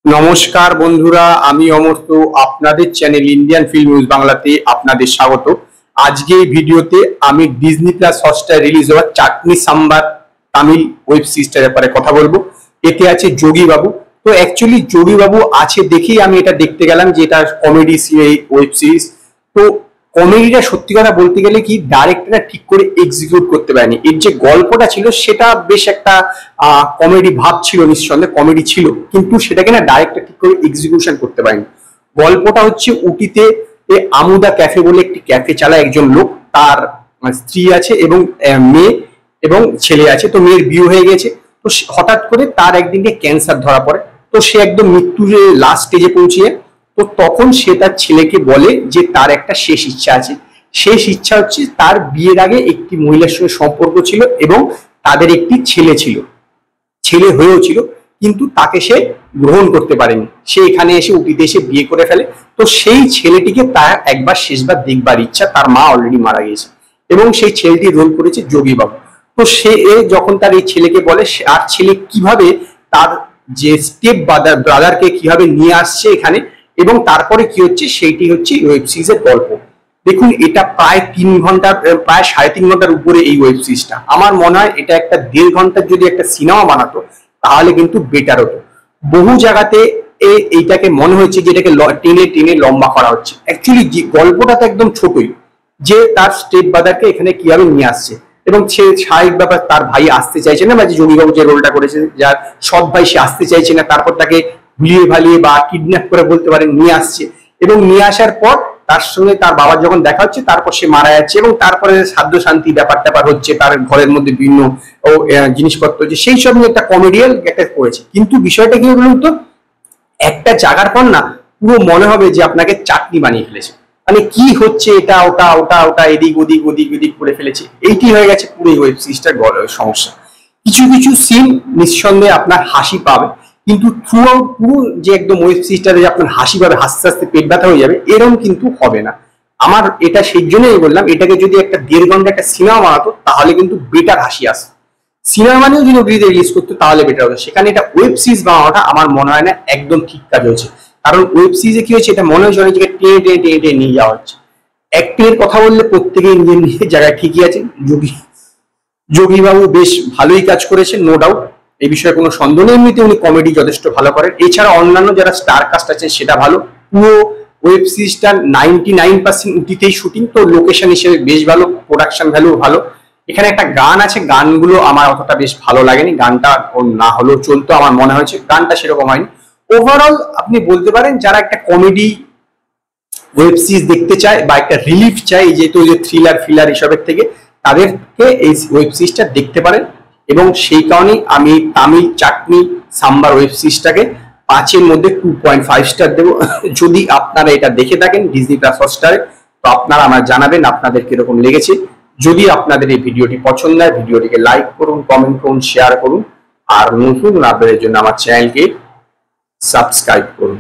নমস্কার বন্ধুরা, আমি অমর্ত্য। আপনাদের চ্যানেল ইন্ডিয়ান ফিল্ম নিউজ বাংলাতে আপনাদের স্বাগত। আজকে এই ভিডিওতে আমি ডিজনি প্লাস হটস্টার রিলিজ হওয়া চাটনি সাম্বার তামিল ওয়েব সিরিজটার ব্যাপারে কথা বলবো। এতে আছে যোগী বাবু। তো অ্যাকচুয়ালি যোগী বাবু আছে দেখেই আমি এটা দেখতে গেলাম যে এটা কমেডি ওয়েব সিরিজ। তো কমেডিটা সত্যি কথা বলতে গেলে কি ডাইরেক্টররা ঠিক করে এক্সিকিউট করতে পারেনি। এর যে গল্পটা ছিল সেটা বেশ একটা কমেডি ভাব ছিল, নিঃসন্দেহে কমেডি ছিল, কিন্তু সেটাকে না ডাইরেক্টর ঠিক করে এক্সিকিউশন করতে পারেনি। গল্পটা হচ্ছে উটিতে আমুদা ক্যাফে বলে একটি ক্যাফে চালায় একজন লোক। তার স্ত্রী আছে এবং মেয়ে এবং ছেলে আছে। তো মেয়ের বিয়ে হয়ে গেছে। তো হঠাৎ করে তার একদিনকে ক্যান্সার ধরা পড়ে। তো সে একদম মৃত্যুর লাস্ট স্টেজে পৌঁছিয়ে, তো তখন সে তার ছেলেকে বলে যে তার একটা শেষ ইচ্ছা আছে। শেষ ইচ্ছা হচ্ছে তার বিয়ের আগে একটি মহিলার সঙ্গে সম্পর্ক ছিল এবং তাদের একটি ছেলে ছিল, ছেলে হয়েও ছিল, কিন্তু তাকে সে গ্রহণ করতে পারেনি। সে এখানে এসে উটিতে এসে বিয়ে করে ফেলে। তো সেই ছেলেটিকে তার একবার শেষবার দেখবার ইচ্ছা। তার মা অলরেডি মারা গিয়েছে এবং সেই ছেলেটির রোল করেছে যোগী বাবু। তো সে যখন তার এই ছেলেকে বলে, আর ছেলে কিভাবে তার যে স্টেপ ব্রাদারকে কিভাবে নিয়ে আসছে এখানে এবং তারপরে কি হচ্ছে সেইটি হচ্ছে ওয়েব সিরিজের গল্প। দেখুন, এটা প্রায় 3 ঘন্টার, প্রায় 3.5 ঘন্টার উপরে এই ওয়েব সিরিজটা। আমার মনে হয় এটা একটা 1.5 ঘন্টার যদি একটা সিনেমা বানাতো তাহলে কিন্তু বেটার হতো। বহু জায়গাতে এইটাকে মনে হচ্ছে যে এটাকে টেনে টেনে লম্বা করা হচ্ছে। অ্যাকচুয়ালি গল্পটা তো একদম ছোটই, যে তার স্টেপ ব্রাদারকে এখানে কিভাবে নিয়ে আসছে এবং সে স্বাভাবিক ব্যাপার, তার ভাই আসতে চাইছে না, বা যে যোগীবাবু যে রোলটা করেছে যার সৎ ভাই, সে আসতে চাইছে না, তারপর তাকে ভুলিয়ে ভালিয়ে বা কিডন্যাপ করে বলতে পারেন নিয়ে আসছে। এবং নিয়ে আসার পর তার সঙ্গে তার বাবার যখন দেখা হচ্ছে তারপর সে মারা যাচ্ছে এবং তারপরে সাধ্য শান্তি ব্যাপার ট্যাপার হচ্ছে, তার ঘরের মধ্যে বিভিন্ন জিনিসপত্র হচ্ছে, সেই সব নিয়ে একটা কমেডিয়াল একটা করেছে। কিন্তু বিষয়টা কি বলুন তো, একটা জায়গার পর না পুরো মনে হবে যে আপনাকে চাটনি বানিয়ে ফেলেছে। মানে কি হচ্ছে, এটা ওটা ওটা ওটা এদিক ওদিক ওদিক ওদিক করে ফেলেছে। এইটি হয়ে গেছে পুরো ওয়েব সিরিজটার সমস্যা। কিছু কিছু সিন নিঃসন্দেহে আপনার হাসি পাবে, কিন্তু থ্রু আউট পুরো যে একদম ওয়েব সিরিজটাতে যে আপনার হাসি পাবে, হাসতে হাসতে পেট ব্যথা হয়ে যাবে, এরকম কিন্তু হবে না। আমার এটা সেই জন্যই বললাম, এটাকে যদি একটা 1.5 ঘন্টা একটা সিনেমা বানাতো তাহলে কিন্তু বেটার হাসি আসতো। সিনেমা মানেও যদি ওটিতে রিলিজ করতো তাহলে বেটার হতো। সেখানে এটা ওয়েব সিরিজ বানানোটা আমার মনে হয় না একদম ঠিক কাজ হয়েছে। কারণ ওয়েব সিরিজে কি হয়েছে, এটা মনে হচ্ছে অনেক জায়গায় টেনে টেনে টেনে টেনে নিয়ে যাওয়া হচ্ছে। অ্যাক্টিংয়ের কথা বললে প্রত্যেকেই নিজের নিজের জায়গায় ঠিকই আছে। যোগীবাবু বেশ ভালোই কাজ করেছেন, নো ডাউট, এই বিষয়ে কোনো সন্দেহ নেই। এমনিতে উনি কমেডি যথেষ্ট ভালো করেন। এছাড়া অন্যান্য যারা স্টার কাস্ট আছে সেটা ভালো। পুরো ওয়েব সিরিজটা 99% উটিতেই শুটিং, তো লোকেশন হিসেবে বেশ ভালো, প্রোডাকশন ভ্যালু ভালো। এখানে একটা গান আছে, গানগুলো আমার অতটা বেশ ভালো লাগেনি। গানটা না হলেও চলতো, আমার মনে হয়েছে গানটা সেরকম হয়নি। ওভারঅল আপনি বলতে পারেন যারা একটা কমেডি ওয়েব সিরিজ দেখতে চায় বা একটা রিলিফ চায়, যেহেতু যে থ্রিলার ফিলার এসবের থেকে, তাদেরকে এই ওয়েব সিরিজটা দেখতে পারেন। এবং সেই কারণেই আমি তামিল চাটনি সাম্বার ওয়েব সিরিজটাকে 5-এর মধ্যে 2.5 স্টার দেবো। যদি আপনারা এটা দেখে থাকেন ডিজনি প্লাস হটস্টারে, তো আপনারা আমার জানাবেন আপনাদের কিরকম লেগেছে। যদি আপনাদের এই ভিডিওটি পছন্দ হয়, ভিডিওটিকে লাইক করুন, কমেন্ট করুন, শেয়ার করুন, আর নতুন আপডেটের জন্য আমার চ্যানেলকে সাবস্ক্রাইব করুন।